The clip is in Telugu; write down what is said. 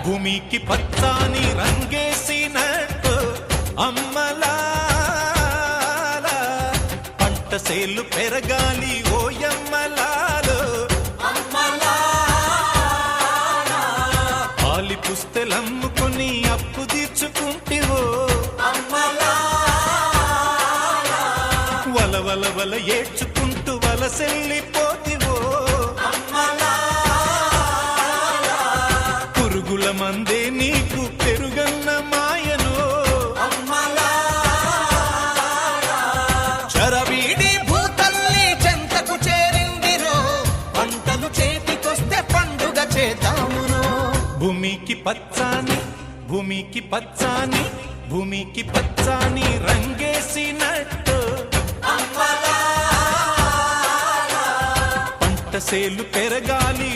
భూమికి పచ్చాని రంగేసినట్టు అమ్మలాల పంట సేలు పెరగాలి ఓయమ్మలాలు పాలి పుస్తెలమ్ముకొని అప్పు తీర్చుకుంటివో వల వల వల ఏడ్చుకుంటూ వలసెళ్ళిపోతివో పురుగుల మందే నీకు పెరుగన్న మాయను చరవీడి భూతల్లి చెంతకు చేరిందిరో పంటలు చేతికొస్తే పండుగ చేద్దామునో భూమికి పచ్చాని భూమికి పచ్చాని భూమికి పచ్చాని రంగేసినట్టు పంట సేలు పెరగాలి